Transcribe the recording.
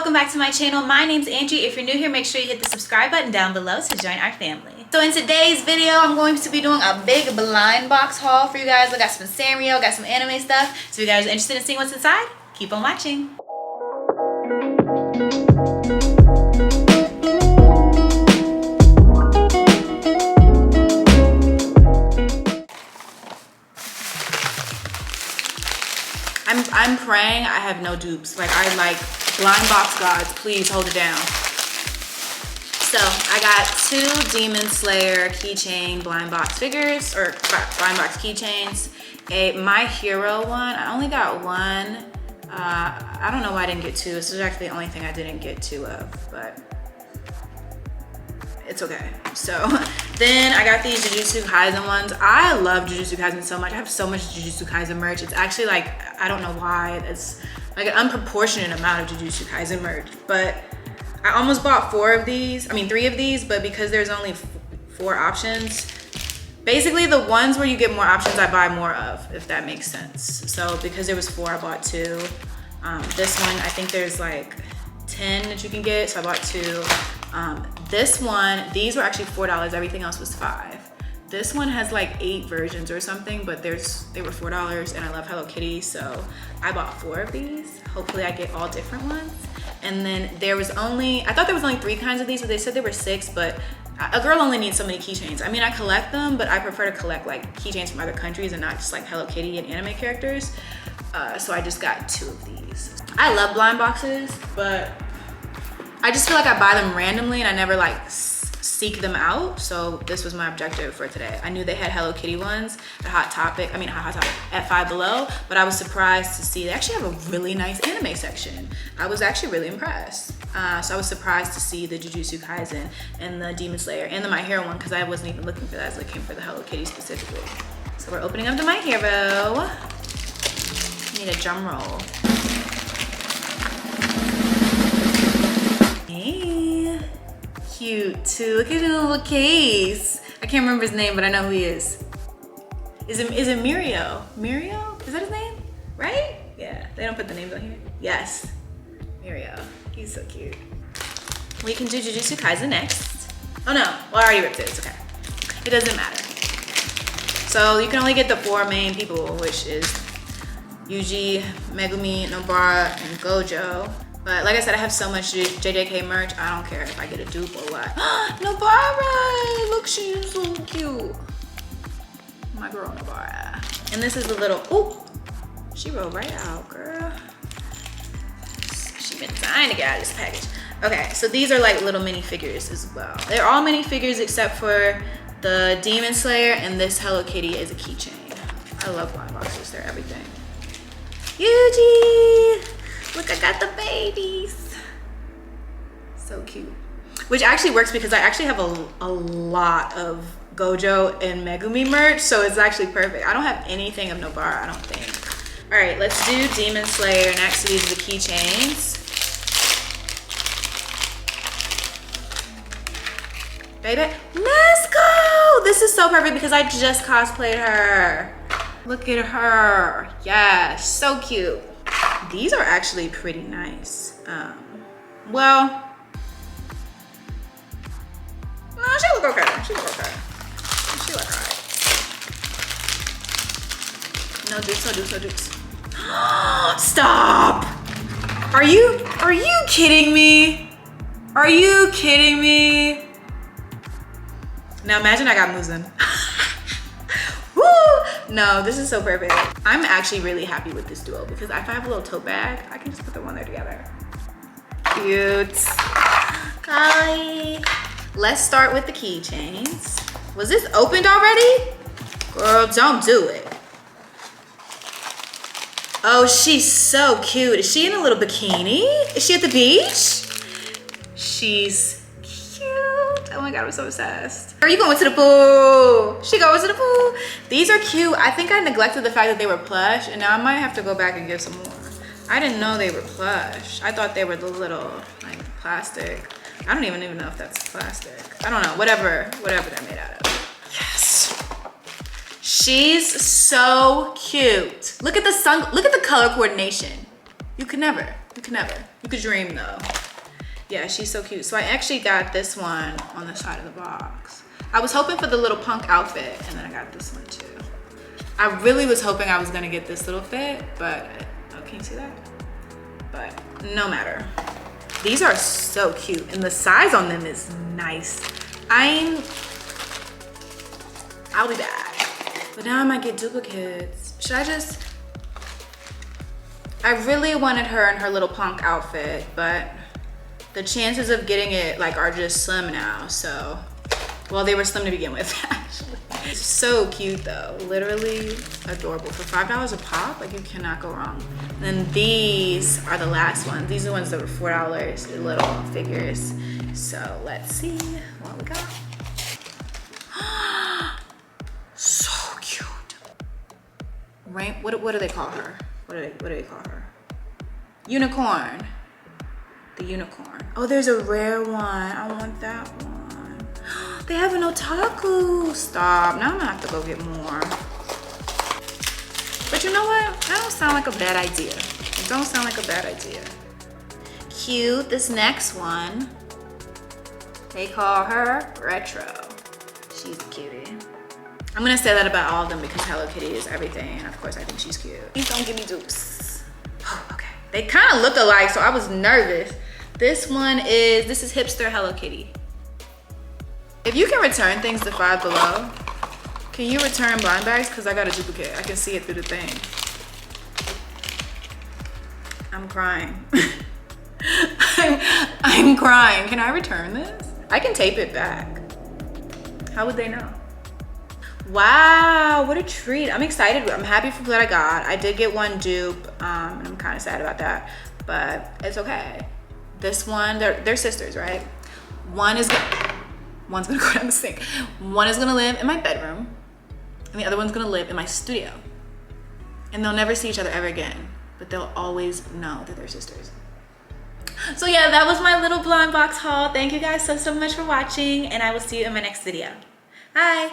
welcome back to my channel. My name's Angie. If you're new here, make sure you hit the subscribe button down below to join our family. So in today's video, I'm going to be doing a big blind box haul for you guys. I got some Sanrio, got some anime stuff. So if you guys are interested in seeing what's inside, keep on watching. I'm praying I have no dupes. Like, I like blind box gods, please hold it down. So I got two Demon Slayer keychain blind box figures, or blind box keychains. A My Hero one, I only got one. I don't know why I didn't get two. This is actually the only thing I didn't get two of, but it's okay. So then I got these Jujutsu Kaisen ones. I love Jujutsu Kaisen so much. I have so much Jujutsu Kaisen merch. It's actually like, I don't know why, it's like an unproportionate amount of Jujutsu Kaisen merch, but I almost bought three of these, but because there's only four options, basically the ones where you get more options, I buy more of, if that makes sense. So because there was four, I bought two. This one, I think there's like 10 that you can get, so I bought two. This one, these were actually $4, everything else was $5. This one has like 8 versions or something, but they were $4, and I love Hello Kitty, so I bought 4 of these. Hopefully I get all different ones. And then I thought there was only 3 kinds of these, but they said there were 6, but a girl only needs so many keychains. I mean, I collect them, but I prefer to collect like keychains from other countries and not just like Hello Kitty and anime characters. So I just got 2 of these. I love blind boxes, but I just feel like I buy them randomly and I never like seek them out. So this was my objective for today. I knew they had Hello Kitty ones at Hot Topic at Five Below, but I was surprised to see they actually have a really nice anime section. I was actually really impressed. So I was surprised to see the Jujutsu Kaisen and the Demon Slayer and the My Hero one, because I wasn't even looking for that. I was looking for the Hello Kitty specifically. So we're opening up the My Hero. Need a drum roll. Hey, cute too. Look at his little case. I can't remember his name, but I know who he is. Is it Mirio? Mirio? Is that his name? Right? Yeah, they don't put the names on here. Yes, Mirio. He's so cute. We can do Jujutsu Kaisen next. Oh no, well, I already ripped it, it's okay. It doesn't matter. So you can only get the 4 main people, which is Yuji, Megumi, Nobara, and Gojo. But like I said, I have so much JJK merch, I don't care if I get a dupe or what. Nobara! Look, she's so cute. My girl Nobara. And this is the little, oh, she rolled right out, girl. She's been dying to get out of this package. Okay, so these are like little mini figures as well. They're all mini figures except for the Demon Slayer, and this Hello Kitty is a keychain. I love blind boxes, they're everything. Yuji! Look, I got the babies. So cute. Which actually works because I actually have a lot of Gojo and Megumi merch, so it's actually perfect. I don't have anything of Nobara, I don't think. All right, let's do Demon Slayer next. So these are the keychains. Baby, let's go! This is so perfect because I just cosplayed her. Look at her. Yes, so cute. These are actually pretty nice. Well, no, she look okay. She look okay. She look alright. No dukes, no dukes, no dukes. Stop! Are you kidding me? Are you kidding me? Now imagine I got Muzan. No, this is so perfect. I'm actually really happy with this duo because if I have a little tote bag, I can just put them on there together. Cute. Hi. Let's start with the keychains. Was this opened already? Girl, don't do it. Oh, she's so cute. Is she in a little bikini? Is she at the beach? She's oh my God, I'm so obsessed. Are you going to the pool? She going to the pool. These are cute. I think I neglected the fact that they were plush, and now I might have to go back and get some more. I didn't know they were plush. I thought they were the little like plastic. I don't even know if that's plastic. I don't know, whatever they're made out of. Yes. She's so cute. Look at the color coordination. You could never. You could dream though. Yeah, she's so cute. So I actually got this one on the side of the box. I was hoping for the little punk outfit, and then I got this one too. I really was hoping I was gonna get this little fit, but, oh, can you see that? But no matter. These are so cute, and the size on them is nice. I'll be back. But now I might get duplicates. Should I just? I really wanted her in her little punk outfit, but the chances of getting it like are just slim now. So, well, they were slim to begin with, actually. So cute though, literally adorable. For $5 a pop, like you cannot go wrong. And then these are the last ones. These are the ones that were $4, the little figures. So let's see what we got. So cute. Right? What do they call her? What do they call her? Unicorn. The unicorn. Oh, there's a rare one. I want that one. They have an otaku. Stop. Now I'm gonna have to go get more. But you know what? That don't sound like a bad idea. It don't sound like a bad idea. Cute. This next one, they call her Retro. She's a cutie. I'm gonna say that about all of them because Hello Kitty is everything. And of course, I think she's cute. Please don't give me dupes. Oh, okay. They kind of look alike, so I was nervous. This is hipster Hello Kitty. If you can return things to Five Below, can you return blind bags? Because I got a duplicate. I can see it through the thing. I'm crying. I'm crying. Can I return this? I can tape it back. How would they know? Wow, what a treat. I'm excited. I'm happy for what I got. I did get one dupe, and I'm kind of sad about that, but it's okay. This one, they're sisters, right? One's gonna go down the sink. One is gonna live in my bedroom, and the other one's gonna live in my studio. And they'll never see each other ever again, but they'll always know that they're sisters. So yeah, that was my little blind box haul. Thank you guys so much for watching, and I will see you in my next video. Bye.